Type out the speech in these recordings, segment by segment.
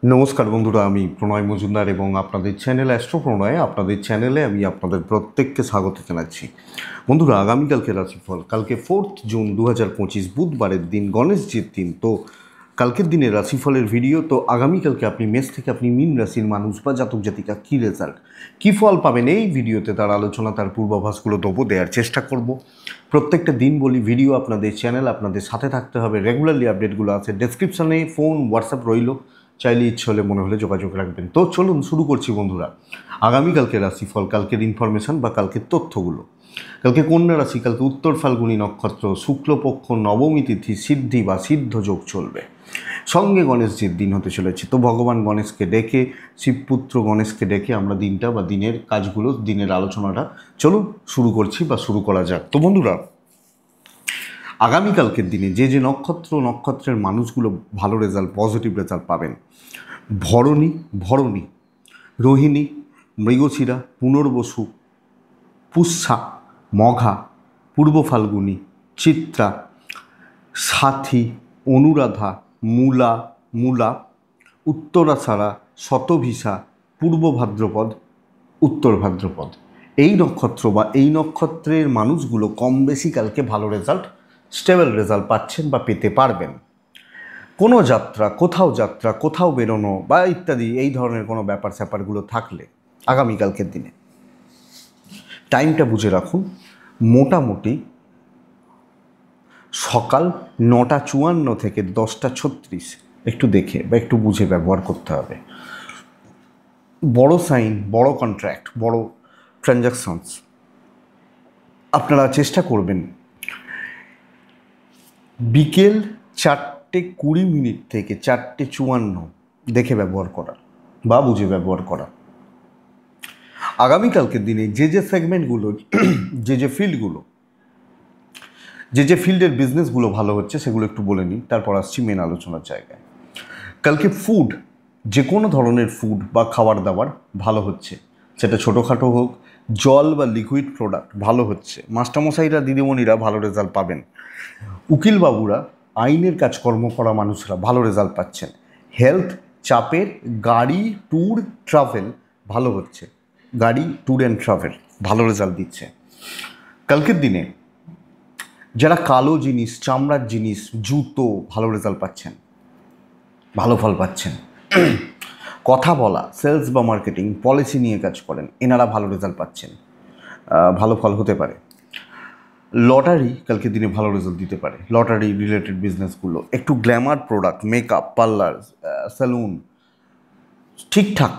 নমস্কার বন্ধুরা, আমি প্রণয় মজুমদার এবং আপনাদের চ্যানেল অ্যাস্ট্রো প্রণয় আপনাদের চ্যানেলে আমি আপনাদের প্রত্যেককে স্বাগত জানাচ্ছি। বন্ধুরা, আগামীকালকে রাশিফল কালকে 4 জুন 2025 বুধবারের দিন, গণেশজির দিন। তো কালকের দিনের রাশিফলের ভিডিও। তো আগামীকালকে আপনি মেষ থেকে আপনি মীন রাশির মানুষ বা জাতক জাতিকা কী রেজাল্ট, কী ফল পাবেন এই ভিডিওতে তার আলোচনা, তার পূর্বাভাসগুলো দেবো, দেওয়ার চেষ্টা করব। প্রত্যেকটা দিন বলি ভিডিও আপনাদের চ্যানেল আপনাদের সাথে থাকতে হবে, রেগুলারলি আপডেটগুলো আছে ডেসক্রিপশানে, ফোন হোয়াটসঅ্যাপ রইল, চাইলে ইচ্ছে হলে মনে হলে যোগাযোগ রাখবেন। তো চলুন শুরু করছি বন্ধুরা। আগামীকালকে রাশিফল, কালকের ইনফরমেশন বা কালকের তথ্যগুলো। কালকে কন্যা রাশি, কালকে উত্তর ফাল্গুনী নক্ষত্র, শুক্লপক্ষ, নবমী তিথি, সিদ্ধি বা সিদ্ধ যোগ চলবে। সঙ্গে গণেশজির দিন হতে চলেছে। তো ভগবান গণেশকে ডেকে, শিবপুত্র গণেশকে ডেকে আমরা দিনটা বা দিনের কাজগুলো, দিনের আলোচনাটা চলুন শুরু করছি বা শুরু করা যাক। তো বন্ধুরা, আগামীকালকের দিনে যে যে নক্ষত্রের মানুষগুলো ভালো রেজাল্ট, পজিটিভ রেজাল্ট পাবেন: ভরণী, রোহিণী, মৃগশিরা, পুনর্বসু, পুষ্যা, মঘা, পূর্ব ফাল্গুনী, চিত্রা, সাথী, অনুরাধা, মূলা, উত্তরাষাঢ়া, শতভিসা, পূর্ব ভাদ্রপদ, উত্তর ভাদ্রপদ। এই নক্ষত্র বা এই নক্ষত্রের মানুষগুলো কম বেশি কালকে ভালো রেজাল্ট, স্টেবল রেজাল্ট পাচ্ছেন বা পেতে পারবেন। কোনো যাত্রা, কোথাও বেরোনো বা ইত্যাদি এই ধরনের কোনো ব্যাপার স্যাপারগুলো থাকলে আগামীকালকের দিনে টাইমটা বুঝে রাখুন। মোটামুটি সকাল 9:54 থেকে 10:36 একটু দেখে বা একটু বুঝে ব্যবহার করতে হবে। বড় সাইন, বড় কন্ট্রাক্ট, বড় ট্রানজাকশনস আপনারা চেষ্টা করবেন বিকেল 4:20 থেকে 4:54 দেখে ব্যবহার করা বা বুঝে ব্যবহার করা। আগামীকালকের দিনে যে সেগমেন্টগুলো, যে ফিল্ডগুলো, যে ফিল্ডের বিজনেসগুলো ভালো হচ্ছে সেগুলো একটু বলে নিই, তারপর আসছি মেন আলোচনার জায়গায়। কালকে ফুড, যে কোনো ধরনের ফুড বা খাবার দাবার ভালো হচ্ছে, সেটা ছোটোখাটো হোক, জল বা লিকুইড প্রোডাক্ট ভালো হচ্ছে। মাস্টারমশাইরা, দিদিমণিরা ভালো রেজাল্ট পাবেন। উকিলবাবুরা, আইনের কাজকর্ম করা মানুষরা ভালো রেজাল্ট পাচ্ছেন। হেলথ, চাপের, গাড়ি, ট্যুর, ট্রাভেল ভালো হচ্ছে। গাড়ি, ট্যুর অ্যান্ড ট্রাভেল ভালো রেজাল্ট দিচ্ছে কালকের দিনে। যারা কালো জিনিস, চামড়ার জিনিস, জুতো ভালো রেজাল্ট পাচ্ছেন, ভালো ফল পাচ্ছেন। কথা বলা, সেলস বা মার্কেটিং, পলিসি নিয়ে কাজ করেন, এনারা ভালো রেজাল্ট পাচ্ছেন, ভালো ফল হতে পারে। লটারি কালকে দিনে ভালো রেজাল্ট দিতে পারে। লটারি রিলেটেড বিজনেসগুলো, একটু glamour product, makeup, parlour, salon ঠিকঠাক,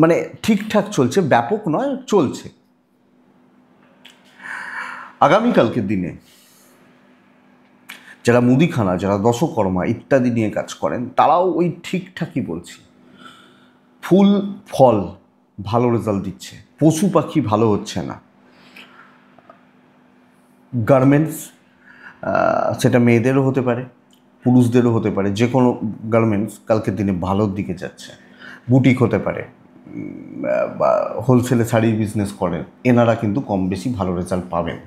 মানে ঠিকঠাক চলছে, ব্যাপক নয়, চলছে। আগামীকালকের দিনে যারা মুদিখানা, যারা দশকর্মা ইত্যাদি নিয়ে কাজ করেন, তারাও ওই ঠিকঠাকই বলছি। ফুল ফল ভালো রেজাল্ট দিচ্ছে। পশু পাখি ভালো হচ্ছে না। গার্মেন্টস, সেটা মেয়েদেরও হতে পারে, পুরুষদেরও হতে পারে, যে কোনো গার্মেন্টস কালকের দিনে ভালোর দিকে যাচ্ছে। বুটিক হতে পারে বা হোলসেলে শাড়ির বিজনেস করেন, এনারা কিন্তু কম বেশি ভালো রেজাল্ট পাবেন।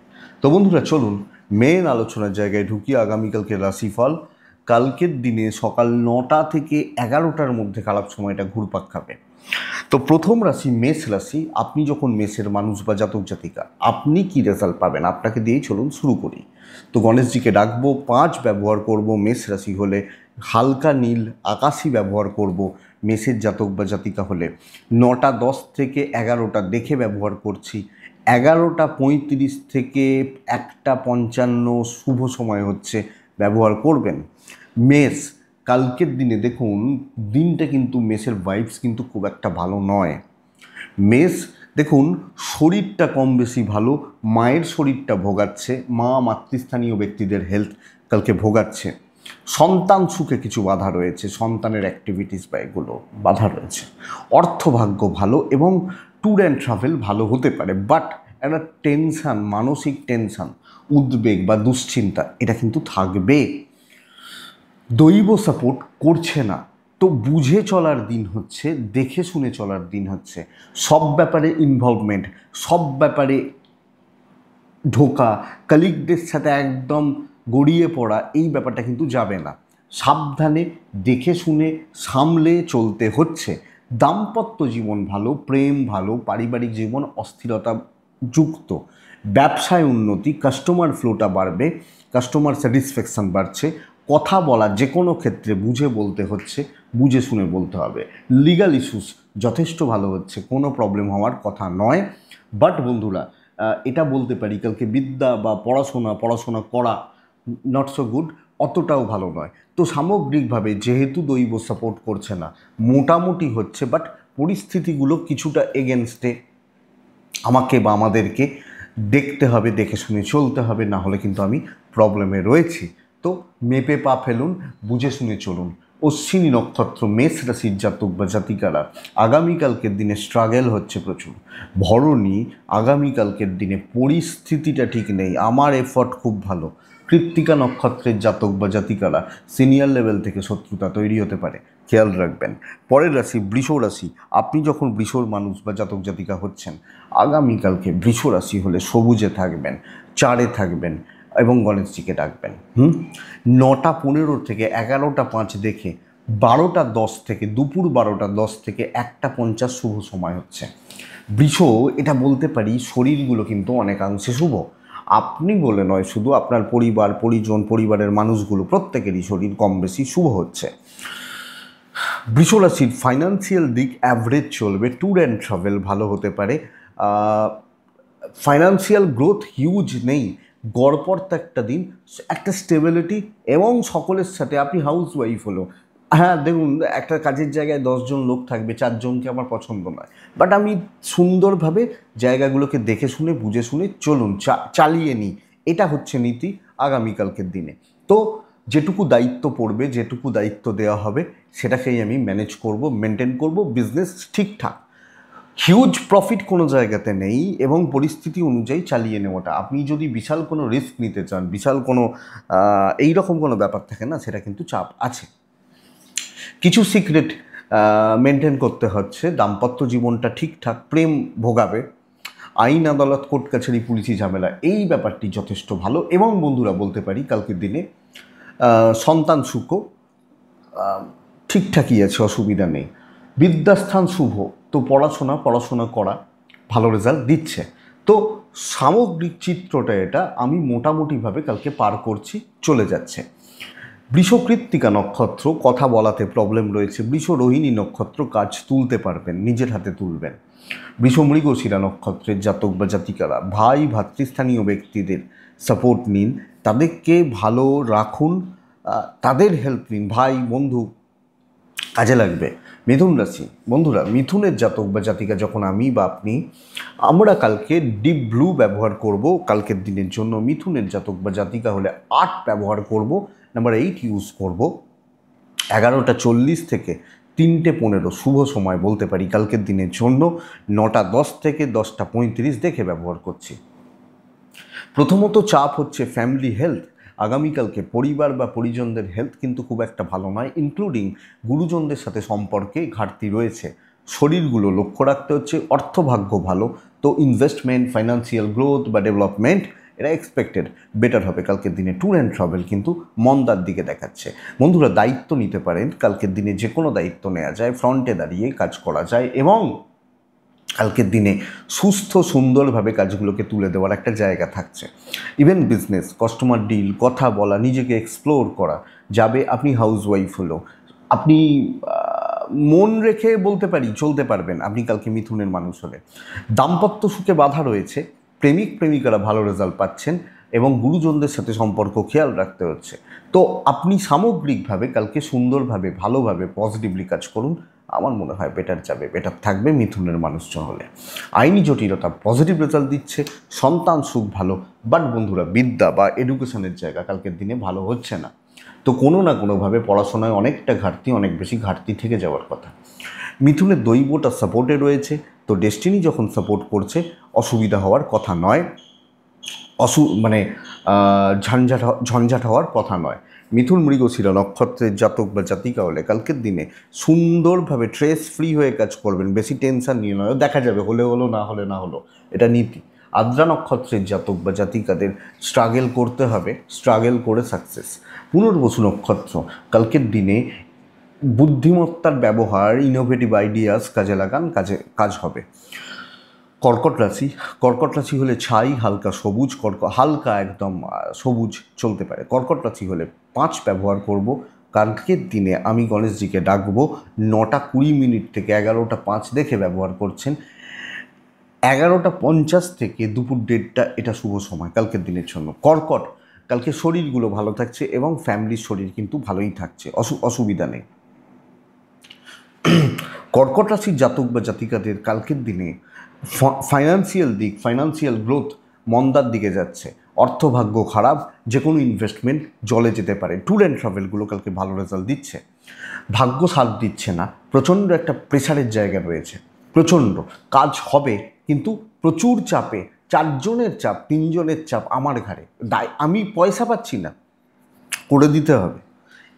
তো বন্ধুরা, চলুন মেন আলোচনার জায়গায় ঢুকি। আগামীকালকে রাশিফল কালকের দিনে সকাল 9টা থেকে 11টার মধ্যে খারাপ সময়টা ঘুরপাক খাবে। তো প্রথম রাশি মেষ রাশি। আপনি যখন মেষের মানুষ বা জাতক জাতিকা, আপনি কি রেজাল্ট পাবেন আপনাকে দিয়েই চলুন শুরু করি। তো গণেশজিকে ডাকবো, 5 ব্যবহার করব মেষ রাশি হলে, হালকা নীল আকাশি ব্যবহার করব মেষের জাতক বা জাতিকা হলে। 9:10 থেকে 11টা দেখে ব্যবহার করছি। 11:35 থেকে 1:55 শুভ সময় হচ্ছে, ব্যবহার করবেন। মেষ কালকের দিনে দেখুন, দিনটা কিন্তু মেষের ভাইবস কিন্তু খুব একটা ভালো নয়। মেষ দেখুন, শরীরটা কম বেশি ভালো, মায়ের শরীরটা ভোগাচ্ছে, মাতৃস্থানীয় ব্যক্তিদের হেলথ কালকে ভোগাচ্ছে। সন্তান সুখে কিছু বাধা রয়েছে, সন্তানের অ্যাক্টিভিটিস বা এগুলো বাধা রয়েছে। অর্থভাগ্য ভালো এবং ট্যুর অ্যান্ড ট্রাভেল ভালো হতে পারে, বাট একটা টেনশান, মানসিক টেনশান, উদ্বেগ বা দুশ্চিন্তা এটা কিন্তু থাকবে। দৈব সাপোর্ট করছে না, তো বুঝে চলার দিন হচ্ছে, দেখে শুনে চলার দিন হচ্ছে। সব ব্যাপারে ইনভলভমেন্ট, সব ব্যাপারে ঢোকা, কালিগদের সাথে একদম গড়িয়ে পড়া, এই ব্যাপারটা কিন্তু যাবে না। সাবধানে দেখে শুনে সামলে চলতে হচ্ছে। দাম্পত্য জীবন ভালো, প্রেম ভালো, পারিবারিক জীবন অস্থিরতা যুক্ত, ব্যবসায় উন্নতি, কাস্টমার ফ্লোটা বাড়বে, কাস্টমার স্যাটিসফ্যাকশান বাড়ছে, কথা বলা যে কোনো ক্ষেত্রে বুঝে বলতে হচ্ছে, বুঝে শুনে বলতে হবে। লিগাল ইস্যুস যথেষ্ট ভালো হচ্ছে, কোনো প্রবলেম হওয়ার কথা নয়। বাট বন্ধুরা, এটা বলতে পারি কালকে বিদ্যা বা পড়াশোনা করা নট সো গুড, অতটাও ভালো নয়। তো সামগ্রিকভাবে যেহেতু দৈব সাপোর্ট করছে না, মোটামুটি হচ্ছে, বাট পরিস্থিতিগুলো কিছুটা এগেনস্টে আমাকে বা আমাদেরকে দেখতে হবে, দেখে শুনে চলতে হবে, না হলে কিন্তু আমি প্রবলেমে রয়েছি। তো মেপে পা ফেলুন, বুঝে শুনে চলুন। অশ্বিনী নক্ষত্র মেষ রাশির জাতক বা জাতিকারা আগামীকালকের দিনে স্ট্রাগল হচ্ছে প্রচুর। ভরণী আগামীকালকের দিনে পরিস্থিতিটা ঠিক নেই, আমার এফর্ট খুব ভালো। কৃত্তিকা নক্ষত্রের জাতক বা জাতিকারা সিনিয়র লেভেল থেকে শত্রুতা তৈরি হতে পারে, খেয়াল রাখবেন। পরের রাশি বৃষ রাশি। আপনি যখন বৃষর মানুষ বা জাতক জাতিকা হচ্ছেন, আগামীকালকে বৃষ রাশি হলে সবুজে থাকবেন, চারে থাকবেন এবং গণেশজিকে ডাকবেন। 9:15 থেকে 11:05 দেখে 12:10 থেকে দুপুর 12:10 থেকে 1:50 শুভ সময় হচ্ছে। বৃষ, এটা বলতে পারি শরীরগুলো কিন্তু অনেকাংশে শুভ। আপনি বলে নয়, শুধু আপনার পরিবার পরিজন, পরিবারের মানুষগুলো প্রত্যেকেরই শরীর কম বেশি শুভ হচ্ছে। বৃষ রাশির ফাইন্যান্সিয়াল দিক অ্যাভারেজ চলবে, ট্যুর অ্যান্ড ট্রাভেল ভালো হতে পারে। ফাইন্যান্সিয়াল গ্রোথ হিউজ নেই, গড়পড়তা একটা দিন, একটা স্টেবিলিটি এবং সকলের সাথে। আপনি হাউস ওয়াইফ হলো, হ্যাঁ দেখুন, একটা কাজের জায়গায় 10 জন লোক থাকবে, 4 জনকে আমার পছন্দ নয়, বাট আমি সুন্দরভাবে জায়গাগুলোকে দেখে শুনে বুঝে শুনে চলুন, চালিয়ে নিই, এটা হচ্ছে নীতি আগামীকালকের দিনে। তো যেটুকু দায়িত্ব পড়বে, যেটুকু দায়িত্ব দেওয়া হবে, সেটাকেই আমি ম্যানেজ করব, মেনটেন করব, বিজনেস ঠিকঠাক। হিউজ প্রফিট কোনো জায়গাতে নেই এবং পরিস্থিতি অনুযায়ী চালিয়ে নেওয়াটা। আপনি যদি বিশাল কোনো রিস্ক নিতে চান, বিশাল কোনো এইরকম কোনো ব্যাপার থাকে না, সেটা কিন্তু চাপ আছে। কিছু সিক্রেট মেনটেন করতে হচ্ছে, দাম্পত্য জীবনটা ঠিকঠাক, প্রেম ভোগাবে, আইন আদালত কোর্ট কাছারি পুলিশি ঝামেলা, এই ব্যাপারটি যথেষ্ট ভালো। এবং বন্ধুরা বলতে পারি কালকের দিনে সন্তান সুখও ঠিকঠাকই আছে, অসুবিধা নেই। বিদ্যাস্থান শুভ, তো পড়াশোনা করা ভালো রেজাল্ট দিচ্ছে। তো সামগ্রিক চিত্রটা এটা আমি মোটামুটিভাবে কালকে পার করছি, চলে যাচ্ছে। বৃষ কৃত্তিকা নক্ষত্র, কথা বলাতে প্রবলেম রয়েছে। বৃষ রোহিণী নক্ষত্র, কাজ তুলতে পারবেন, নিজের হাতে তুলবেন। বৃষ মৃগশিরা নক্ষত্রের জাতক বা জাতিকারা ভাই ভাতৃস্থানীয় ব্যক্তিদের সাপোর্ট নিন, তাদেরকে ভালো রাখুন, তাদের হেল্প নিন, ভাই বন্ধু কাজে লাগবে। মিথুন রাশি বন্ধুরা, মিথুনের জাতক বা জাতিকা যখন আমি বা আপনি, আমরা কালকে ডিপ ব্লু ব্যবহার করব কালকের দিনের জন্য। মিথুনের জাতক বা জাতিকা হলে 8 ব্যবহার করব, নাম্বার 8 ইউজ করব। 11:40 থেকে 3:15 শুভ সময় বলতে পারি কালকের দিনের জন্য। 9:10 থেকে 10:35 দেখে ব্যবহার করছি। প্রথমত চাপ হচ্ছে ফ্যামিলি হেলথ। আগামীকালকে পরিবার বা পরিজনদের হেলথ কিন্তু খুব একটা ভালো নয়, ইনক্লুডিং গুরুজনদের সাথে সম্পর্কে ঘাটতি রয়েছে, শরীরগুলো লক্ষ্য রাখতে হচ্ছে। অর্থভাগ্য ভালো, তো ইনভেস্টমেন্ট, ফাইন্যান্সিয়াল গ্রোথ বা ডেভেলপমেন্ট এটা এক্সপেক্টেড বেটার হবে কালকের দিনে। ট্যুর অ্যান্ড ট্রাভেল কিন্তু মন্দার দিকে দেখাচ্ছে। বন্ধুরা দায়িত্ব নিতে পারেন, কালকের দিনে যে কোনো দায়িত্ব নেওয়া যায়, ফ্রন্টে দাঁড়িয়ে কাজ করা যায় এবং কালকের দিনে সুস্থ সুন্দরভাবে কাজগুলোকে তুলে দেওয়ার একটা জায়গা থাকছে। ইভেন বিজনেস, কাস্টমার ডিল, কথা বলা, নিজেকে এক্সপ্লোর করা যাবে। আপনি হাউস ওয়াইফ হলো, আপনি মন রেখে বলতে পারি চলতে পারবেন আপনি কালকে মিথুনের মানুষ হলে। দাম্পত্য সুখে বাধা রয়েছে, প্রেমিক প্রেমিকারা ভালো রেজাল্ট পাচ্ছেন এবং গুরুজনদের সাথে সম্পর্ক খেয়াল রাখতে হচ্ছে। তো আপনি সামগ্রিকভাবে কালকে সুন্দরভাবে, ভালোভাবে, পজিটিভলি কাজ করুন, আমার মনে হয় বেটার যাবে, বেটার থাকবে মিথুনের মানুষজন হলে। আইনি জটিলতা পজিটিভ রেজাল্ট দিচ্ছে, সন্তান সুখ ভালো, বাট বন্ধুরা বিদ্যা বা এডুকেশনের জায়গা কালকের দিনে ভালো হচ্ছে না। তো কোনো না কোনোভাবে পড়াশোনায় অনেকটা ঘাটতি, অনেক বেশি ঘাটতি থেকে যাওয়ার কথা। মিথুনের দৈবটা সাপোর্টে রয়েছে, তো ডেস্টিনি যখন সাপোর্ট করছে অসুবিধা হওয়ার কথা নয়, ঝঞ্ঝাট হওয়ার কথা নয়। মিথুন মৃগশিরা নক্ষত্রের জাতক বা জাতিকা হলে কালকের দিনে সুন্দরভাবে স্ট্রেস ফ্রি হয়ে কাজ করবেন, বেশি টেনশন নিয়ে নয়, দেখা যাবে হলে হলো, না হলে না হলো, এটা নীতি। আদ্রা নক্ষত্রের জাতক বা জাতিকাদের স্ট্রাগল করতে হবে, স্ট্রাগল করে সাকসেস। পুনর্বসু নক্ষত্র, কালকের দিনে বুদ্ধিমত্তার ব্যবহার, ইনোভেটিভ আইডিয়াস কাজে লাগান, কাজ হবে। কর্কট রাশি, কর্কট রাশি হলে ছাই হালকা সবুজ, হালকা একদম সবুজ চলতে পারে। কর্কট রাশি হলে 5 ব্যবহার করব। কালকের দিনে আমি গণেশজিকে ডাকবো 9:20 থেকে 11:05 দেখে ব্যবহার করছেন। 11:50 থেকে দুপুর 1:30 এটা শুভ সময় কালকের দিনের জন্য। কর্কট, কালকে শরীরগুলো ভালো থাকছে এবং ফ্যামিলির শরীর কিন্তু ভালোই থাকছে, অসুবিধা নেই। কর্কট রাশির জাতক বা জাতিকাদের কালকের দিনে ফাইন্যান্সিয়াল দিক, ফাইন্যান্সিয়াল গ্রোথ মন্দার দিকে যাচ্ছে। অর্থভাগ্য খারাপ, যে কোনো ইনভেস্টমেন্ট জলে যেতে পারে। ট্যুর অ্যান্ড ট্রাভেলগুলো কালকে ভালো রেজাল্ট দিচ্ছে। ভাগ্য সাথ দিচ্ছে না, প্রচণ্ড একটা প্রেশারের জায়গা রয়েছে, প্রচণ্ড কাজ হবে কিন্তু প্রচুর চাপে, 4 জনের চাপ, 3 জনের চাপ আমার ঘাড়ে, আমি পয়সা পাচ্ছি না, করে দিতে হবে,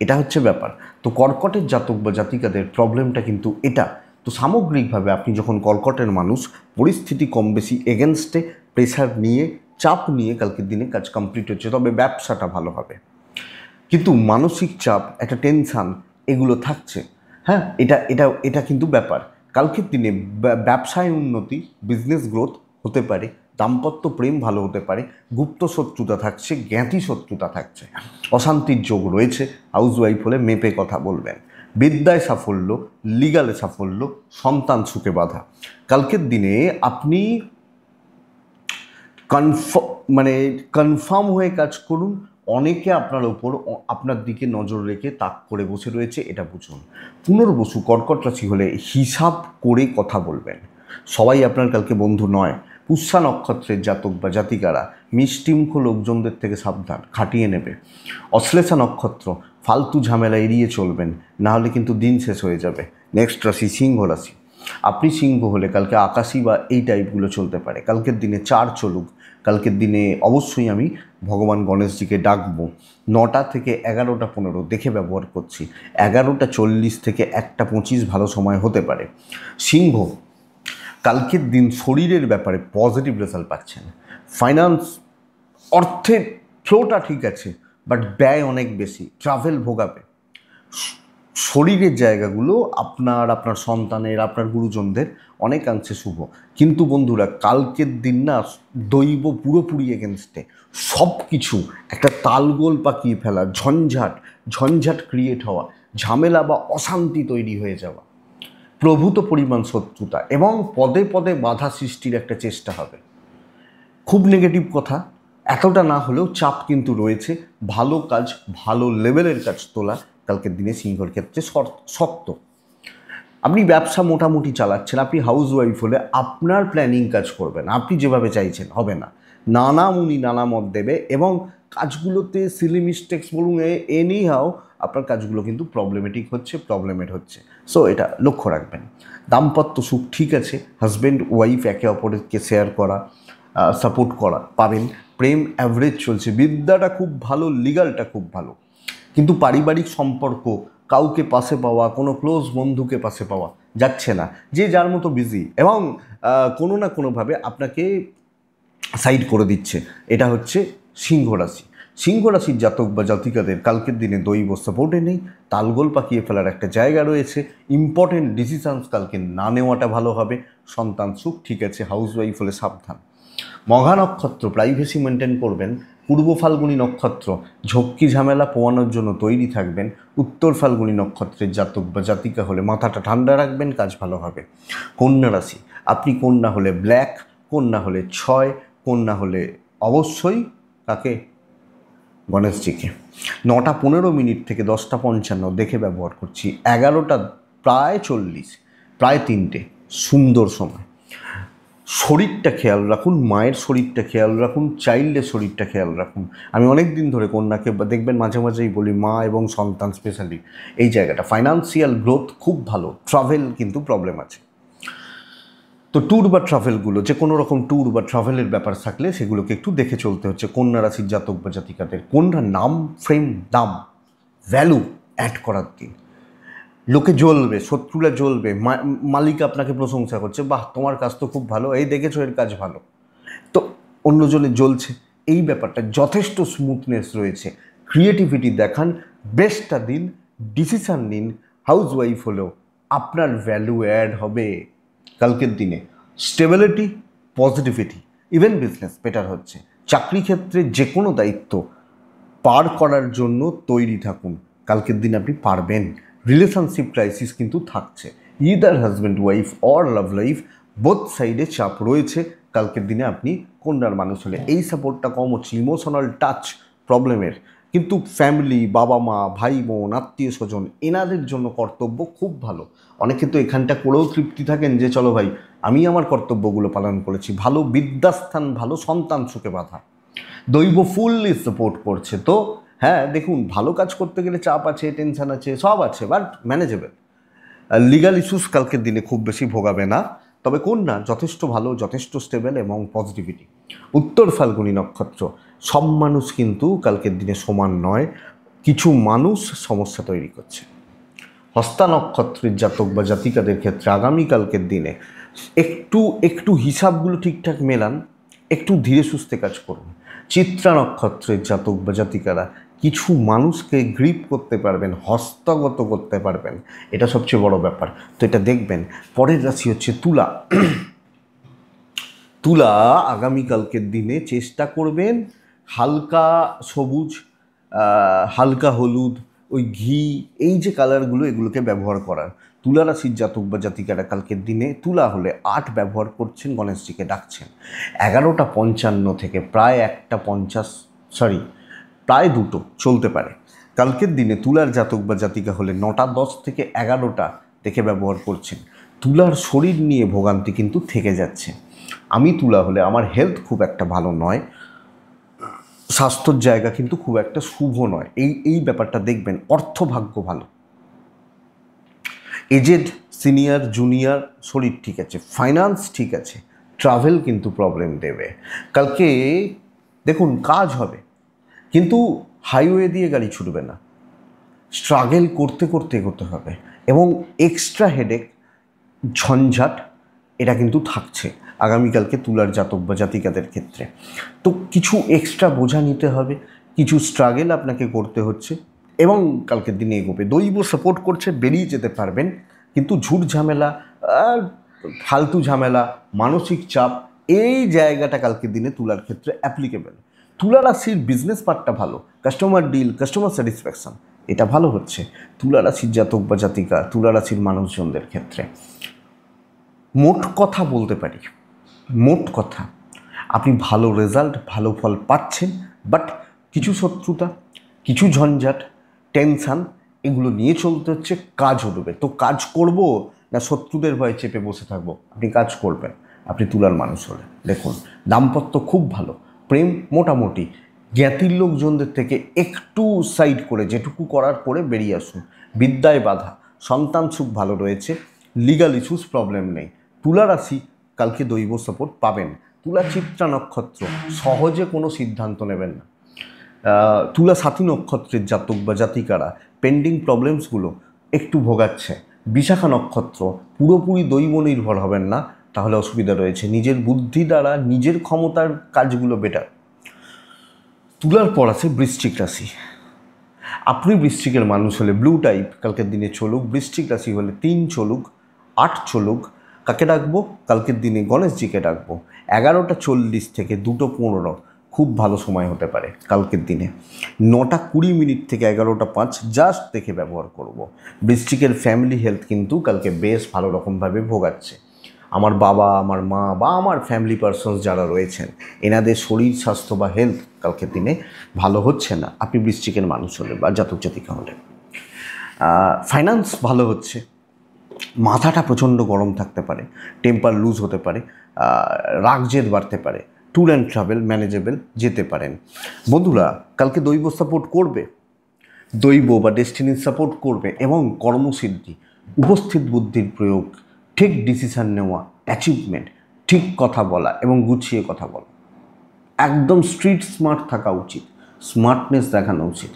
এটা হচ্ছে ব্যাপার। তো কর্কটের জাতক বা জাতিকাদের প্রবলেমটা কিন্তু এটা। তো সামগ্রিকভাবে আপনি যখন কর্কটের মানুষ, পরিস্থিতি কম বেশি এগেনস্টে, প্রেশার নিয়ে, চাপ নিয়ে কালকের দিনে কাজ কমপ্লিট হচ্ছে, তবে ব্যবসাটা ভালো হবে। কিন্তু মানসিক চাপ, একটা টেনশান এগুলো থাকছে। হ্যাঁ, এটা কিন্তু ব্যাপার। কালকের দিনে ব্যবসায় উন্নতি, বিজনেস গ্রোথ হতে পারে, দাম্পত্য প্রেম ভালো হতে পারে, গুপ্ত শত্রুতা থাকছে, জ্ঞাতি শত্রুতা থাকছে, অশান্তির যোগ রয়েছে। হাউসওয়াইফ হলে মেপে কথা বলবেন। বিদ্যায় সাফল্য, লিগালে সাফল্য, সন্তান সুখে বাধা। কালকের দিনে আপনি কনফার্ম হয়ে কাজ করুন। অনেকে আপনার ওপর, আপনার দিকে নজর রেখে তাক করে বসে রয়েছে, এটা বুঝুন। পুনর্বসু কর্কট রাশি হলে হিসাব করে কথা বলবেন। সবাই আপনার কালকে বন্ধু নয়। পুষ্যা নক্ষত্রের জাতক বা জাতিকারা মিষ্টিমুখ লোকজনদের থেকে সাবধান, খাটিয়ে নেবে। অশ্লেষা নক্ষত্র, ফালতু ঝামেলা এড়িয়ে চলবেন, নাহলে কিন্তু দিন শেষ হয়ে যাবে। নেক্সট রাশি সিংহ রাশি। আপনি সিংহ হলে কালকে আকাশি বা এই টাইপগুলো চলতে পারে। কালকের দিনে 4 চলুক। কালকের দিনে অবশ্যই আমি ভগবান গণেশজিকে ডাকবো। 9টা থেকে 11:15 দেখে ব্যবহার করছি। 11:40 থেকে 1:25 ভালো সময় হতে পারে। সিংহ, কালকের দিন শরীরের ব্যাপারে পজিটিভ রেজাল্ট পাচ্ছেন। ফাইন্যান্স, অর্থের ফ্লোটা ঠিক আছে, বাট ব্যয় অনেক বেশি, ট্রাভেল ভোগাবে। শরীরের জায়গাগুলো আপনার সন্তানের, আপনার গুরুজনদের অনেকাংশে শুভ। কিন্তু বন্ধুরা, কালকের দিন না দৈব পুরোপুরি এগেনস্টে। সব কিছু একটা তালগোল পাকিয়ে ফেলা, ঝঞ্ঝাট ক্রিয়েট হওয়া, ঝামেলা বা অশান্তি তৈরি হয়ে যাওয়া, প্রভূত পরিমাণ শত্রুতা এবং পদে পদে বাধা সৃষ্টির একটা চেষ্টা হবে। খুব নেগেটিভ কথা, এতটা না হলেও চাপ কিন্তু রয়েছে। ভালো কাজ, ভালো লেভেলের কাজ তোলা কালকের দিনে সিংহর ক্ষেত্রে শক্ত। আপনি ব্যবসা মোটামুটি চালাচ্ছেন, আপনি হাউস ওয়াইফ হলে আপনার প্ল্যানিং কাজ করবেন, আপনি যেভাবে চাইছেন হবে না। নানা মুনি নানা মত দেবে এবং কাজগুলোতে সিলি মিস্টেক্স বলুন, এনি হাও আপনার কাজগুলো কিন্তু প্রবলেমেট হচ্ছে। সো এটা লক্ষ্য রাখবেন। দাম্পত্য সুখ ঠিক আছে, হাজব্যান্ড ওয়াইফ একে অপরকে শেয়ার করা, সাপোর্ট করা পাবেন। প্রেম অ্যাভারেজ চলছে, বিদ্যাটা খুব ভালো, লিগালটা খুব ভালো। কিন্তু পারিবারিক সম্পর্ক, কাউকে পাশে পাওয়া, কোনো ক্লোজ বন্ধুকে পাশে পাওয়া যাচ্ছে না, যে যার মতো বিজি এবং কোনো না কোনোভাবে আপনাকে সাইড করে দিচ্ছে। এটা হচ্ছে সিংহ রাশি। সিংহ রাশির জাতক বা জাতিকাদের কালকের দিনে দৈব সাপোর্টে নেই, তালগোল পাকিয়ে ফেলার একটা জায়গা রয়েছে। ইম্পর্টেন্ট ডিসিশানস কালকে না নেওয়াটা ভালো হবে। সন্তান সুখ ঠিক আছে, হাউসওয়াইফ হলে সাবধান। মঘা নক্ষত্র, প্রাইভেসি মেনটেন করবেন। পূর্ব ফাল্গুনী নক্ষত্র, ঝক্কি ঝামেলা পোয়ানোর জন্য তৈরি থাকবেন। উত্তর ফাল্গুনী নক্ষত্রের জাতক বা জাতিকা হলে মাথাটা ঠান্ডা রাখবেন, কাজ ভালো হবে। কন্যা রাশি, আপনি কন্যা হলে ব্ল্যাক, কন্যা হলে 6, কন্যা হলে অবশ্যই কাকে, গণেশজিকে। 9:15 থেকে 10:55 দেখে ব্যবহার করছি। 11টা প্রায় 40, প্রায় 3টে, সুন্দর সময়। শরীরটা খেয়াল রাখুন, মায়ের শরীরটা খেয়াল রাখুন, চাইল্ডের শরীরটা খেয়াল রাখুন। আমি অনেক দিন ধরে কন্যাকে দেখবেন মাঝে মাঝেই বলি, মা এবং সন্তান স্পেশালি এই জায়গাটা। ফাইন্যান্সিয়াল গ্রোথ খুব ভালো, ট্রাভেল কিন্তু প্রবলেম আছে। তো ট্যুর বা ট্রাভেলগুলো, যে কোনো রকম ট্যুর বা ট্রাভেলের ব্যাপার থাকলে সেগুলোকে একটু দেখে চলতে হচ্ছে কন্যা রাশির জাতক বা জাতিকাদের। কন্যা নাম, ফ্রেম, দাম, ভ্যালু অ্যাড করার দিন। লোকে জ্বলবে, শত্রুরা জ্বলবে, মালিক আপনাকে প্রশংসা করছে, বাহ তোমার কাজ তো খুব ভালো, এই দেখেছো এর কাজ ভালো। তো অন্যজনে জ্বলছে, এই ব্যাপারটা যথেষ্ট স্মুথনেস রয়েছে। ক্রিয়েটিভিটি দেখান, বেস্টটা দিন, ডিসিশান নিন। হাউসওয়াইফ হলেও আপনার ভ্যালু অ্যাড হবে কালকের দিনে। Stability, positivity, even business better হচ্ছে। চাকরি ক্ষেত্রে যে কোনো দায়িত্ব পার করার জন্য তৈরি থাকুন, কালকের দিন আপনি পারবেন। রিলেশনশিপ ক্রাইসিস কিন্তু থাকছে, either husband wife or love life, both সাইডে চাপ রয়েছে। কালকের দিনে আপনি কন্যার মানুষ হলে এই সাপোর্টটা কম হচ্ছে ইমোশনাল টাচ প্রবলেমের, কিন্তু ফ্যামিলি, বাবা মা, ভাই বোন, আত্মীয় স্বজন, এনাদের জন্য কর্তব্য খুব ভালো। অনেকে তো এখানটা করেও তৃপ্তি থাকেন যে চলো ভাই আমি আমার কর্তব্যগুলো পালন করেছি, ভালো বিদ্যাস্থান, ভালো সন্তান সুখে বাঁধা। দৈব ফুললি সাপোর্ট করছে। তো হ্যাঁ দেখুন, ভালো কাজ করতে গেলে চাপ আছে, টেনশন আছে, সব আছে, বাট ম্যানেজেবল। লিগাল ইস্যুস কালকের দিনে খুব বেশি ভোগাবে না। তবে কন্যা যথেষ্ট ভালো, যথেষ্ট স্টেবল এবং পজিটিভিটি। উত্তর ফাল্গুনী নক্ষত্র, সব মানুষ কিন্তু কালকের দিনে সমান নয়, কিছু মানুষ সমস্যা তৈরি করছে। হস্তা নক্ষত্রের জাতক বা জাতিকাদের ক্ষেত্রে আগামীকালকের দিনে একটু একটু হিসাবগুলো ঠিকঠাক মেলান, একটু ধীরে সুস্থে কাজ করুন। চিত্রা নক্ষত্রের জাতক বা জাতিকারা কিছু মানুষকে গ্রিপ করতে পারবেন, হস্তগত করতে পারবেন, এটা সবচেয়ে বড় ব্যাপার। তো এটা দেখবেন। পরের রাশি হচ্ছে তুলা। তুলা আগামীকালকের দিনে চেষ্টা করবেন হালকা সবুজ, হালকা হলুদ, ওই ঘি, এই যে কালারগুলো এগুলোকে ব্যবহার করার। তুলা রাশির জাতক বা জাতিকারা কালকের দিনে তুলা হলে 8 ব্যবহার করছেন, গণেশজিকে ডাকছেন। 11:55 থেকে প্রায় 1:50, প্রায় 2 চলতে পারে। কালকের দিনে তুলার জাতক বা জাতিকা হলে 9:10 থেকে 11টা দেখে ব্যবহার করছেন। তুলার শরীর নিয়ে ভোগান্তি কিন্তু থেকে যাচ্ছে। আমি তুলা হলে আমার হেলথ খুব একটা ভালো নয়, স্বাস্থ্যর জায়গা কিন্তু খুব একটা শুভ নয়, এই ব্যাপারটা দেখবেন। অর্থভাগ্য ভালো, এজেড, সিনিয়র, জুনিয়র শরীর ঠিক আছে, ফাইন্যান্স ঠিক আছে, ট্রাভেল কিন্তু প্রবলেম দেবে। কালকে দেখুন কাজ হবে, কিন্তু হাইওয়ে দিয়ে গাড়ি ছুটবে না, স্ট্রাগল করতে করতে এগোতে হবে। এবং এক্সট্রা হেডেক, ঝঞ্ঝাট এটা কিন্তু থাকছে আগামীকালকে তুলার জাতক বা জাতিকাদের ক্ষেত্রে। তো কিছু এক্সট্রা বোঝা নিতে হবে, কিছু স্ট্রাগল আপনাকে করতে হচ্ছে, এবং কালকের দিনে এগোবে। দৈব সাপোর্ট করছে, বেরিয়ে যেতে পারবেন, কিন্তু ঝুট ঝামেলা, ফালতু ঝামেলা, মানসিক চাপ, এই জায়গাটা কালকের দিনে তুলার ক্ষেত্রে অ্যাপ্লিকেবল। তুলা রাশির বিজনেস পার্টটা ভালো, কাস্টমার ডিল, কাস্টমার স্যাটিসফ্যাকশন এটা ভালো হচ্ছে তুলা রাশির জাতক বা জাতিকা, তুলা রাশির মানুষজনদের ক্ষেত্রে। মোট কথা বলতে পারি, মোট কথা আপনি ভালো রেজাল্ট, ভালো ফল পাচ্ছেন, বাট কিছু শত্রুতা, কিছু ঝঞ্ঝাট, টেনশান এগুলো নিয়ে চলতে হচ্ছে। কাজ উঠবে, তো কাজ করব না শত্রুদের ভয়ে চেপে বসে থাকবো? আপনি কাজ করবেন, আপনি তুলার মানুষ হলে। দেখুন দাম্পত্য খুব ভালো, প্রেম মোটামুটি, জ্ঞাতির লোকজনদের থেকে একটু সাইড করে যেটুকু করার করে বেরিয়ে আসুন। বিদ্যায় বাধা, সন্তান সুখ ভালো রয়েছে, লিগাল ইস্যুস প্রবলেম নেই। তুলা রাশি কালকে দৈব সাপোর্ট পাবেন। তুলা চিত্রা নক্ষত্র, সহজে কোনো সিদ্ধান্ত নেবেন না। তুলা সাথী নক্ষত্রের জাতক বা জাতিকারা পেন্ডিং প্রবলেমসগুলো একটু ভোগাচ্ছে। বিশাখা নক্ষত্র, পুরোপুরি দৈব নির্ভর হবেন না, তাহলে অসুবিধা রয়েছে। নিজের বুদ্ধি দ্বারা নিজের ক্ষমতার কাজগুলো বেটার। তুলার পর আছে বৃশ্চিক রাশি। আপনি বৃশ্চিকের মানুষ হলে ব্লু টাইপ কালকের দিনে চলুক, বৃশ্চিক রাশি হলে 3 চলুক, 8 চলুক। কাকে ডাকবো কালকের দিনে? গণেশজিকে ডাকবো। 11:40 থেকে 2:15 খুব ভালো সময় হতে পারে কালকের দিনে। 9:20 থেকে 11:05 জাস্ট দেখে ব্যবহার করব। বৃশ্চিকের ফ্যামিলি হেলথ কিন্তু কালকে বেশ ভালো রকমভাবে ভোগাচ্ছে। আমার বাবা, আমার মা বা আমার ফ্যামিলি পারসনস যারা রয়েছেন, এনাদের শরীর স্বাস্থ্য বা হেলথ কালকের দিনে ভালো হচ্ছে না, আপনি বৃশ্চিকের মানুষ হলে বা জাতক জাতিকা হলে। ফাইন্যান্স ভালো হচ্ছে, মাথাটা প্রচণ্ড গরম থাকতে পারে, টেম্পার লুজ হতে পারে, রাগ জেদ বাড়তে পারে। ট্যুর অ্যান্ড ট্রাভেল ম্যানেজেবল, যেতে পারেন। বন্ধুরা কালকে দৈব সাপোর্ট করবে, দৈব বা ডেস্টিনির সাপোর্ট করবে, এবং কর্মসিদ্ধি, উপস্থিত বুদ্ধির প্রয়োগ, ঠিক ডিসিশান নেওয়া, অ্যাচিভমেন্ট, ঠিক কথা বলা এবং গুছিয়ে কথা বলা, একদম স্ট্রিট স্মার্ট থাকা উচিত, স্মার্টনেস দেখানো উচিত।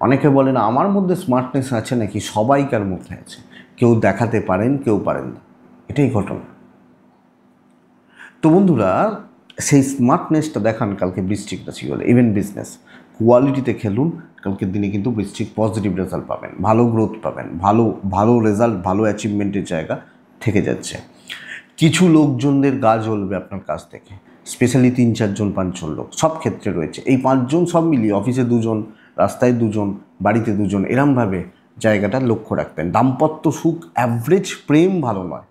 অনেকে বলেন আমার মধ্যে স্মার্টনেস আছে নাকি? সবাইকার মধ্যে আছে, কেউ দেখাতে পারেন, কেউ পারেন না, এটাই ঘটনা। তো বন্ধুরা সেই স্মার্টনেসটা দেখান কালকে বৃশ্চিক রাশি হলে। ইভেন বিজনেস কোয়ালিটিতে খেলুন, কালকের দিনে কিন্তু বৃশ্চিক পজিটিভ রেজাল্ট পাবেন, ভালো গ্রোথ পাবেন, ভালো ভালো রেজাল্ট, ভালো অ্যাচিভমেন্টের জায়গা থেকে যাচ্ছে। কিছু লোকজনদের গা জ্বলবে আপনার কাছ থেকে, স্পেশালি 3-4 জন 5 জন লোক সব ক্ষেত্রে রয়েছে। এই 5 জন সব মিলিয়ে অফিসে 2 জন, রাস্তায় 2 জন, বাড়িতে 2 জন, এরমভাবে জায়গাটা লক্ষ্য রাখবেন। দাম্পত্য সুখ অ্যাভারেজ, প্রেম ভালো নয়,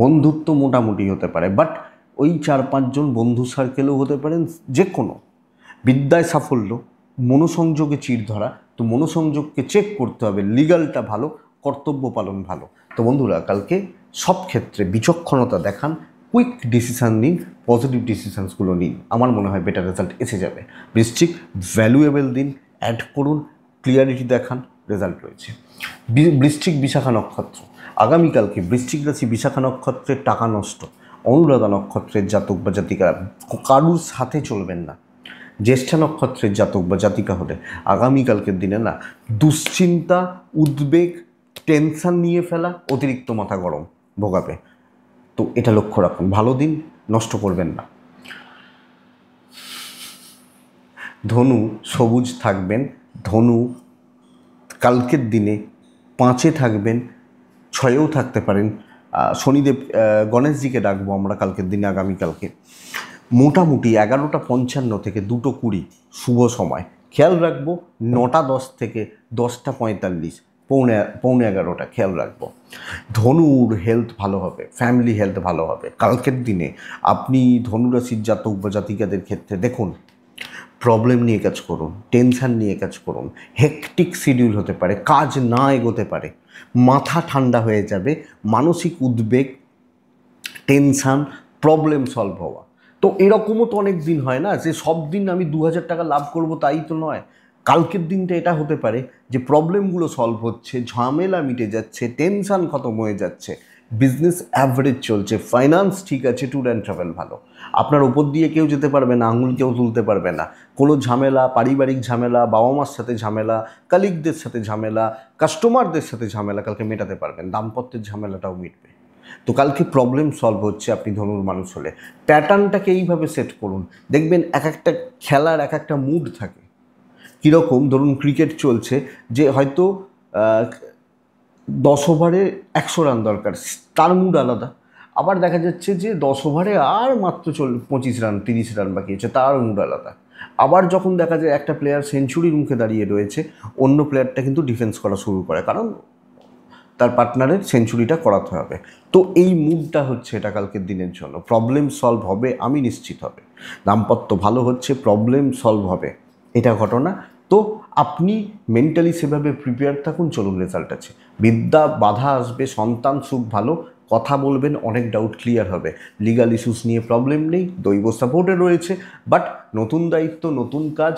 বন্ধুত্ব মোটামুটি হতে পারে, বাট ওই 4-5 জন বন্ধু সার্কেলও হতে পারেন। যে কোনো বিদ্যায় সাফল্য, মনোসংযোগে চির ধরা, তো মনোসংযোগকে চেক করতে হবে, লিগালটা ভালো, কর্তব্য পালন ভালো। তো বন্ধুরা কালকে সব ক্ষেত্রে বিচক্ষণতা দেখান, কুইক ডিসিশান নিন, পজিটিভ ডিসিশানসগুলো নিন, আমার মনে হয় বেটার রেজাল্ট এসে যাবে। বৃশ্চিক ভ্যালুয়েবল দিন, অ্যাড করুন, ক্লিয়ারিটি দেখান, রেজাল্ট রয়েছে। বৃশ্চিক বিশাখা নক্ষত্র, আগামীকালকে বৃশ্চিক রাশি বিশাখা নক্ষত্রের টাকা নষ্ট, অনুরাধা নক্ষত্রের জাতক বা জাতিকারা কারুর সাথে চলবেন না। জ্যেষ্ঠা নক্ষত্রের জাতক বা জাতিকা হলে আগামীকালকের দিনে না দুশ্চিন্তা, উদ্বেগ, টেনশান নিয়ে ফেলা, অতিরিক্ত মাথা গরম ভোগাবে। তো এটা লক্ষ্য রাখুন, ভালো দিন, নষ্ট করবেন না। ধনু সবুজ থাকবেন, ধনু কালকের দিনে 5-এ থাকবেন, 6-এও থাকতে পারেন। শনিদেব, গণেশজিকে ডাকবো আমরা কালকের দিনে, আগামীকালকে মোটামুটি 11:55 থেকে 2:20 শুভ সময়। খেয়াল রাখবো 9:10 থেকে 10:45, পৌনে 11টা খেয়াল রাখবো। ধনুর হেলথ ভালো হবে, ফ্যামিলি হেলথ ভালো হবে কালকের দিনে। আপনি ধনুরাশির জাতক বা জাতিকাদের ক্ষেত্রে দেখুন, প্রবলেম নিয়ে কাজ করুন, টেনশান নিয়ে কাজ করুন, হেকটিক শিডিউল হতে পারে, কাজ না এগোতে পারে, মাথা ঠান্ডা হয়ে যাবে, মানসিক উদ্বেগ, টেনশান, প্রবলেম সলভ হওয়া। তো এরকমও তো অনেক দিন হয় না যে সব দিন আমি 2000 টাকা লাভ করব, তাই তো নয়। কালকের দিনটা এটা হতে পারে যে প্রবলেমগুলো সলভ হচ্ছে, ঝামেলা মিটে যাচ্ছে, টেনশান খতম হয়ে যাচ্ছে, বিজনেস অ্যাভারেজ চলছে, ফাইন্যান্স ঠিক আছে, ট্যুর অ্যান্ড ট্রাভেল ভালো, আপনার ওপর দিয়ে কেউ যেতে পারবে না, আঙুল কেউ তুলতে পারবে না, কোনো ঝামেলা, পারিবারিক ঝামেলা, বাবা মার সাথে ঝামেলা, কালিগদের সাথে ঝামেলা, কাস্টমারদের সাথে ঝামেলা কালকে মেটাতে পারবেন, দাম্পত্যের ঝামেলাটাও মিটবে। তো কালকে প্রবলেম সলভ হচ্ছে আপনি ধনুর মানুষ হলে। প্যাটার্নটাকে এইভাবে সেট করুন, দেখবেন এক একটা খেলার এক একটা মুড থাকে। কীরকম, ধরুন ক্রিকেট চলছে, যে হয়তো 10 ওভারে 100 রান দরকার, তার মুড আলাদা। আবার দেখা যাচ্ছে যে 10 ওভারে আর মাত্র 25 রান 30 রান বাকি আছে, তার মুড আলাদা। আবার যখন দেখা যায় একটা প্লেয়ার সেঞ্চুরির মুখে দাঁড়িয়ে রয়েছে, অন্য প্লেয়ারটা কিন্তু ডিফেন্স করা শুরু করে, কারণ তার পার্টনারের সেঞ্চুরিটা করাতে হবে। তো এই মুডটা হচ্ছে এটা কালকের দিনের জন্য। প্রবলেম সলভ হবে, আমি নিশ্চিত হবে। দাম্পত্য ভালো হচ্ছে, প্রবলেম সলভ হবে, এটা ঘটনা। তো আপনি মেন্টালি সেভাবে প্রিপেয়ার থাকুন, চলুন রেজাল্ট আছে। বিদ্যা বাধা আসবে, সন্তান সুখ ভালো, কথা বলবেন, অনেক ডাউট ক্লিয়ার হবে। লিগাল ইস্যুস নিয়ে প্রবলেম নেই, দৈব সাপোর্টে রয়েছে। বাট নতুন দায়িত্ব, নতুন কাজ,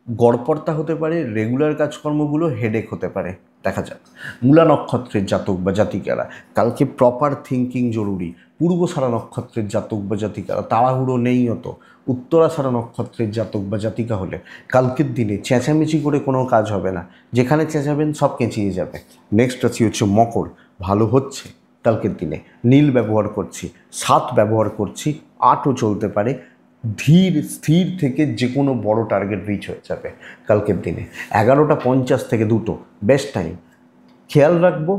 গড়পড়তা হতে পারে, রেগুলার কাজকর্মগুলো হেডেক হতে পারে, দেখা যাক। মূলা নক্ষত্রের জাতক বা জাতিকারা কালকে প্রপার থিঙ্কিং জরুরি। পূর্বসারা নক্ষত্রের জাতক বা জাতিকারা তাড়াহুড়ো নেই অত। উত্তরাষাঢ়া নক্ষত্রের জাতক বা জাতিকা হলে কালকের দিনে চেঁচামেচি করে কোনো কাজ হবে না, যেখানে চেঁচাবেন সব কেঁচিয়ে যাবে। নেক্সট রাশি হচ্ছে মকর, ভালো হচ্ছে কালকের দিনে। নীল ব্যবহার করছি, 7 ব্যবহার করছি, 8ও চলতে পারে। ধীর স্থির থেকে যে কোনো বড় টার্গেট রিচ হয়ে যাবে কালকের দিনে। 11:50 থেকে 2টো বেস্ট টাইম। খেয়াল রাখবো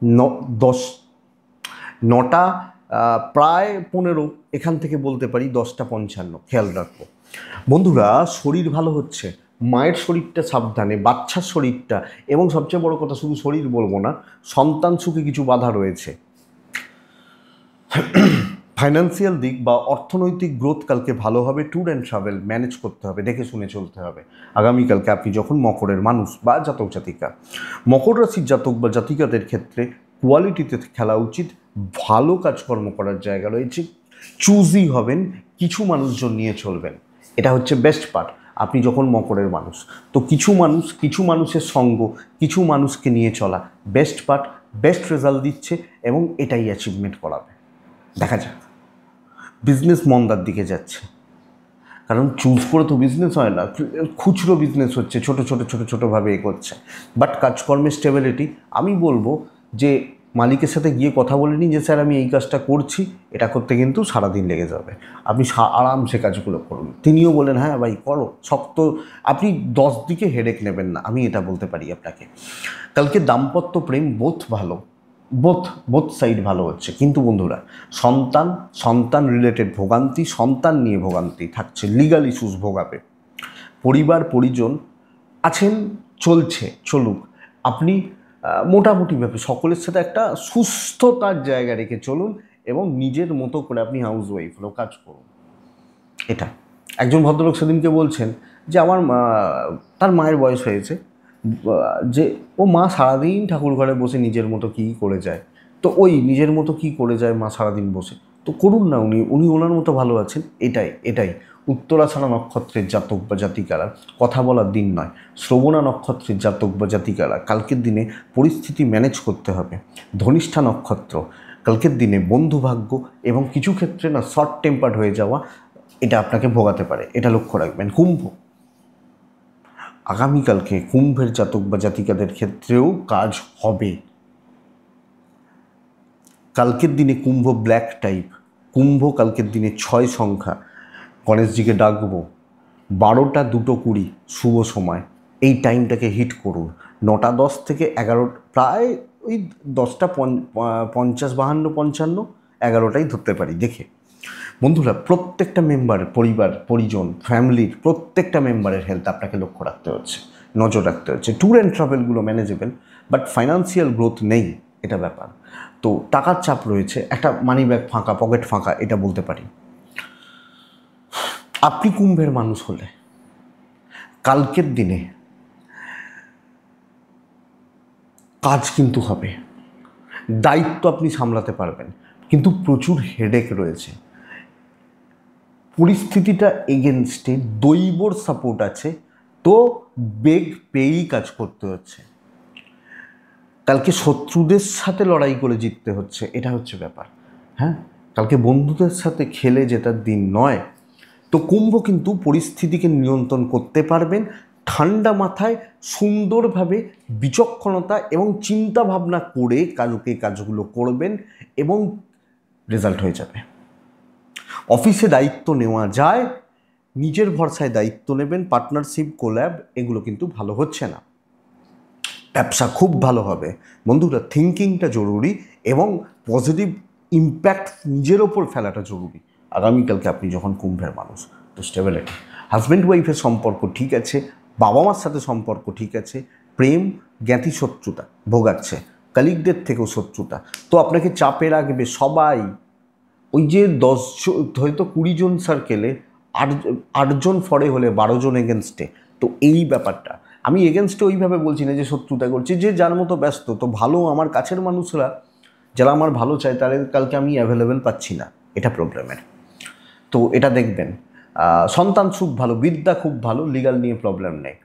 9টা প্রায় 15 এখান থেকে বলতে পারি 10:55 খেয়াল রাখবো। বন্ধুরা শরীর ভালো হচ্ছে, মায়ের শরীরটা সাবধানে, বাচ্চার শরীরটা, এবং সবচেয়ে বড় কথা শুধু শরীর বলবো না, সন্তান সুখে কিছু বাধা রয়েছে। ফাইন্যান্সিয়াল দিক বা অর্থনৈতিক গ্রোথ কালকে ভালো হবে। ট্যুর অ্যান্ড ট্রাভেল ম্যানেজ করতে হবে, দেখে শুনে চলতে হবে আগামীকালকে আপনি যখন মকরের মানুষ বা জাতক জাতিকা। মকর রাশির জাতক বা জাতিকাদের ক্ষেত্রে কোয়ালিটিতে খেলা উচিত, ভালো কাজকর্ম করার জায়গা রয়েছে, চুজি হবেন, কিছু মানুষজন নিয়ে চলবেন, এটা হচ্ছে বেস্ট পার্ট। আপনি যখন মকরের মানুষ, তো কিছু মানুষের সঙ্গ, কিছু মানুষকে নিয়ে চলা বেস্ট পার্ট, বেস্ট রেজাল্ট দিচ্ছে এবং এটাই অ্যাচিভমেন্ট করাবে। দেখা যাক। বিজনেস মন্দার দিকে যাচ্ছে, কারণ চুজ করে তো বিজনেস হয় না, খুচরো বিজনেস হচ্ছে, ছোটোভাবে এগোচ্ছে। বাট কাজকর্মের স্টেবিলিটি, আমি বলবো যে মালিকের সাথে গিয়ে কথা বলে নিন যে স্যার আমি এই কাজটা করছি, এটা করতে কিন্তু সারাদিন লেগে যাবে, আপনি আরামসে কাজগুলো করুন। তিনিও বলেন হ্যাঁ ভাই করো, শক্ত, আপনি 10 দিকে হেডেক নেবেন না, আমি এটা বলতে পারি আপনাকে। কালকে দাম্পত্য প্রেম বোথ ভালো, বোথ সাইড ভালো হচ্ছে, কিন্তু বন্ধুরা সন্তান রিলেটেড ভোগান্তি, সন্তান নিয়ে ভোগান্তি থাকছে, লিগাল ইস্যুস ভোগাবে। পরিবার পরিজন আছেন, চলুক, আপনি মোটামুটিভাবে সকলের সাথে একটা সুস্থতার জায়গা রেখে চলুন এবং নিজের মতো করে আপনি হাউস ওয়াইফ হলেও কাজ করুন। এটা একজন ভদ্রলোক সেদিনকে বলছেন যে আমার তার মায়ের বয়স হয়েছে, যে ও মা সারাদিন ঠাকুর ঘরে বসে নিজের মতো কী করে যায়, তো ওই নিজের মতো কী করে যায় মা সারাদিন বসে, তো করুন না, উনি ওনার মতো ভালো আছেন। এটাই উত্তরাষাঢ়া নক্ষত্রের জাতক বা জাতিকারা, কথা বলার দিন নয়, শ্রবণা নক্ষত্রের জাতক বা জাতিকারা কালকের দিনে পরিস্থিতি ম্যানেজ করতে হবে। ধনিষ্ঠা নক্ষত্র কালকের দিনে বন্ধুভাগ্য এবং কিছু ক্ষেত্রে না শর্ট টেম্পার্ড হয়ে যাওয়া, এটা আপনাকে ভোগাতে পারে, এটা লক্ষ্য রাখবেন। কুম্ভ, আগামীকালকে কুম্ভের জাতক বা জাতিকাদের ক্ষেত্রেও কাজ হবে। কালকের দিনে কুম্ভ ব্ল্যাক টাইপ, কুম্ভ কালকের দিনে 6 সংখ্যা, গণেশজিকে ডাকবো, 12টা 2:20 শুভ সময়, এই টাইমটাকে হিট করুন। 9টা 10 থেকে 11, প্রায় ওই 10টা 50, 52, 55, 11টাই ধরতে পারি দেখে। বন্ধুরা প্রত্যেকটা মেম্বার, পরিবার পরিজন, ফ্যামিলির প্রত্যেকটা মেম্বারের হেলথ আপনাকে লক্ষ্য রাখতে হচ্ছে, নজর রাখতে হচ্ছে। ট্যুর অ্যান্ড ট্রাভেলগুলো ম্যানেজেবল, বাট ফাইন্যান্সিয়াল গ্রোথ নেই, এটা ব্যাপার। তো টাকার চাপ রয়েছে, একটা মানি ব্যাগ ফাঁকা, পকেট ফাঁকা, এটা বলতে পারি। আপনি কুম্ভের মানুষ হলে কালকের দিনে কাজ কিন্তু হবে, দায়িত্ব আপনি সামলাতে পারবেন, কিন্তু প্রচুর হেডেক রয়েছে। পরিস্থিতিটা এগেনস্টে, দৈবর সাপোর্ট আছে, তো বেগ পেয়েই কাজ করতে হচ্ছে। কালকে শত্রুদের সাথে লড়াই করে জিততে হচ্ছে, এটা হচ্ছে ব্যাপার। হ্যাঁ, কালকে বন্ধুদের সাথে খেলে জেতার দিন নয়। তো কুম্ভ কিন্তু পরিস্থিতিকে নিয়ন্ত্রণ করতে পারবেন, ঠান্ডা মাথায় সুন্দরভাবে বিচক্ষণতা এবং চিন্তা ভাবনা করে কাজগুলো করবেন এবং রেজাল্ট হয়ে যাবে। অফিসে দায়িত্ব নেওয়া যায়, নিজের ভরসায় দায়িত্ব নেবেন, পার্টনারশিপ, কোল্যাব, এগুলো কিন্তু ভালো হচ্ছে না। ব্যবসা খুব ভালো হবে। বন্ধুরা থিঙ্কিংটা জরুরি এবং পজিটিভ ইম্প্যাক্ট নিজের ওপর ফেলাটা জরুরি। আগামীকালকে আপনি যখন কুম্ভের মানুষ, তো স্টেবিলিটি, হাজব্যান্ড ওয়াইফের সম্পর্ক ঠিক আছে, বাবা মার সাথে সম্পর্ক ঠিক আছে, প্রেম জ্ঞাতি শত্রুতা ভোগাচ্ছে, কলিগদের থেকেও শত্রুতা, তো আপনাকে চাপে রাখবে সবাই। ওই যে 10 হয়তো 20 জন সার্কেলে 8 জন ফরে হলে 12 জন এগেনস্টে, তো এই ব্যাপারটা আমি এগেনস্টে ওইভাবে বলছি না যে শত্রুতা করছি, যে যার মতো ব্যস্ত, তো ভালো আমার কাছের মানুষরা যারা আমার ভালো চায় তাদের কালকে আমি অ্যাভেলেবেল পাচ্ছি না, এটা প্রবলেমের। তো এটা দেখবেন। সন্তান সুখ ভালো, বিদ্যা খুব ভালো, লিগাল নিয়ে প্রবলেম নেই।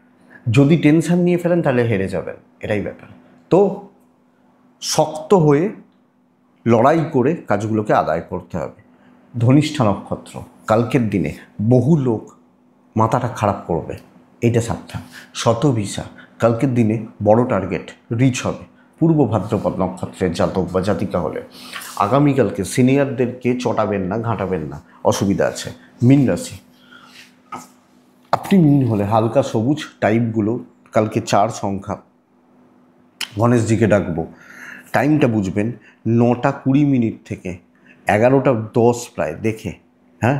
যদি টেনশন নিয়ে ফেলেন তাহলে হেরে যাবেন, এটাই ব্যাপার। তো শক্ত হয়ে লড়াই করে কাজগুলোকে আদায় করতে হবে। ধনিষ্ঠা নক্ষত্র কালকের দিনে বহু লোক মাথাটা খারাপ করবে, এইটা সাবধান। শতভিসা কালকের দিনে বড় টার্গেট রিচ হবে। পূর্ব ভাদ্রপদ নক্ষত্রের জাতক বা জাতিকা হলে আগামীকালকে সিনিয়রদেরকে চটাবেন না, ঘাঁটাবেন না, অসুবিধা আছে। মীন রাশি, আপনি মীন হলে হালকা সবুজ টাইপগুলো, কালকে 4 সংখ্যা, গণেশজিকে ডাকবো, টাইমটা বুঝবেন 9টা 20 থেকে 11টা 10 প্রায় দেখে, হ্যাঁ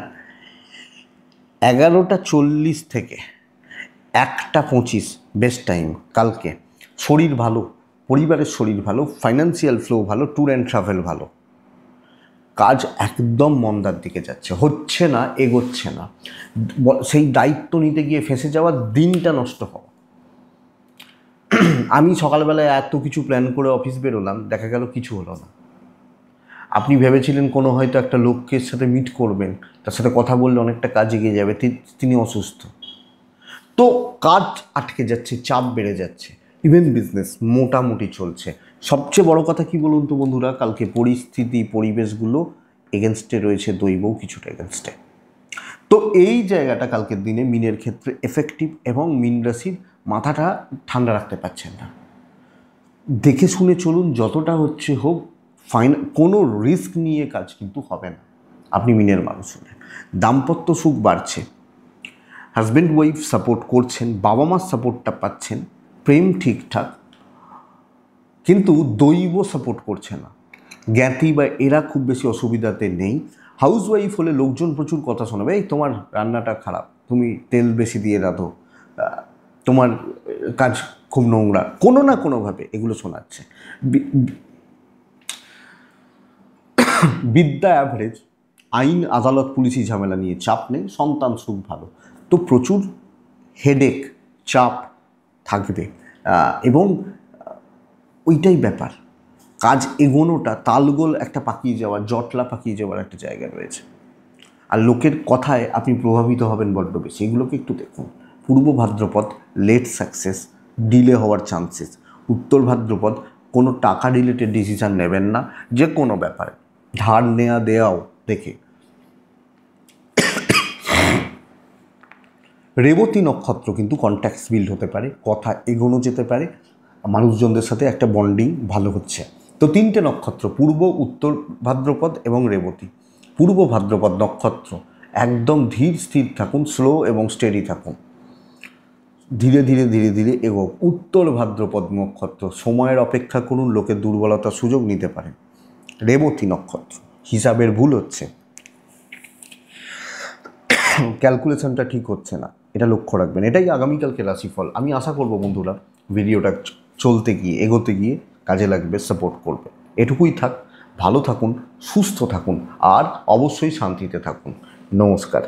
11টা 40 থেকে 1টা 25 বেস্ট টাইম কালকে। শরীর ভালো, পরিবারের শরীর ভালো, ফাইন্যান্সিয়াল ফ্লো ভালো, ট্যুর অ্যান্ড ট্রাভেল ভালো। কাজ একদম মন্দার দিকে যাচ্ছে, হচ্ছে না, এগোচ্ছে না, সেই দায়িত্ব নিতে গিয়ে ফেঁসে যাওয়ার দিনটা নষ্ট হওয়া। আমি সকালবেলায় এত কিছু প্ল্যান করে অফিস বেরোলাম, দেখা গেল কিছু হলো না। আপনি ভেবেছিলেন কোনো হয়তো একটা লোককে সাথে মিট করবেন, তার সাথে কথা বললে অনেকটা কাজ এগিয়ে যাবে, তিনি অসুস্থ, তো কাজ আটকে যাচ্ছে, চাপ বেড়ে যাচ্ছে। ইভেন বিজনেস মোটামুটি চলছে। সবচেয়ে বড় কথা কি বলুন তো বন্ধুরা, কালকে পরিস্থিতি পরিবেশগুলো এগেনস্টে রয়েছে, দৈবও কিছুটা এগেনস্টে। তো এই জায়গাটা কালকের দিনে মিনের ক্ষেত্রে এফেক্টিভ, এবং মিন রাশির মাথাটা ঠান্ডা রাখতে পারছেন না। দেখে শুনে চলুন, যতটা হচ্ছে হোক। কোনো রিস্ক নিয়ে কাজ কিন্তু হবে না আপনি মিনের মানুষ হলে। দাম্পত্য সুখ বাড়ছে, হাজব্যান্ড ওয়াইফ সাপোর্ট করছেন, বাবা মার সাপোর্টটা পাচ্ছেন, প্রেম ঠিকঠাক, কিন্তু দৈব সাপোর্ট করছে না। জ্ঞাতি বা এরা খুব বেশি অসুবিধাতে নেই। হাউস ওয়াইফ হলে লোকজন প্রচুর কথা শোনাবে, এই তোমার রান্নাটা খারাপ, তুমি তেল বেশি দিয়ে রাঁধো, তোমার কাজ খুব নোংরা, কোনো না কোনোভাবে এগুলো শোনাচ্ছে। বিদ্যা অ্যাভারেজ, আইন আদালত পুলিশি ঝামেলা নিয়ে চাপ নেই, সন্তান সুখ ভালো। তো প্রচুর হেডেক, চাপ থাকবে, এবং ওইটাই ব্যাপার। কাজ এগোনোটা, তালগোল একটা পাকিয়ে যাওয়ার, জটলা পাকিয়ে যাওয়ার একটা জায়গা রয়েছে। আর লোকের কথায় আপনি প্রভাবিত হবেন বড্ড বেশি, এগুলোকে একটু দেখুন। পূর্ব ভাদ্রপদ লেট সাকসেস, ডিলে হওয়ার চান্সেস। উত্তর ভাদ্রপদ কোনো টাকা রিলেটেড ডিসিশান নেবেন না যে কোনো ব্যাপারে, ধার নেওয়া দেওয়াও দেখে। রেবতী নক্ষত্র কিন্তু কন্ট্যাক্টস বিল্ড হতে পারে, কথা এগোনো যেতে পারে, মানুষজনদের সাথে একটা বন্ডিং ভালো হচ্ছে। তো 3টে নক্ষত্র, পূর্ব, উত্তর ভাদ্রপদ এবং রেবতী। পূর্ব ভাদ্রপদ নক্ষত্র একদম ধীর স্থির থাকুন, স্লো এবং স্টেডি থাকুন, ধীরে ধীরে ধীরে ধীরে এগোক। উত্তর ভাদ্রপদ নক্ষত্র সময়ের অপেক্ষা করুন, লোকের দুর্বলতার সুযোগ নিতে পারেন। রেবতী নক্ষত্র হিসাবের ভুল হচ্ছে, ক্যালকুলেশনটা ঠিক হচ্ছে না, এটা লক্ষ্য রাখবেন। এটাই আগামীকালকে রাশিফল। আমি আশা করব বন্ধুরা ভিডিওটা চলতে গিয়ে, এগোতে গিয়ে কাজে লাগবে, সাপোর্ট করবে। এটুকুই থাক, ভালো থাকুন, সুস্থ থাকুন, আর অবশ্যই শান্তিতে থাকুন। নমস্কার।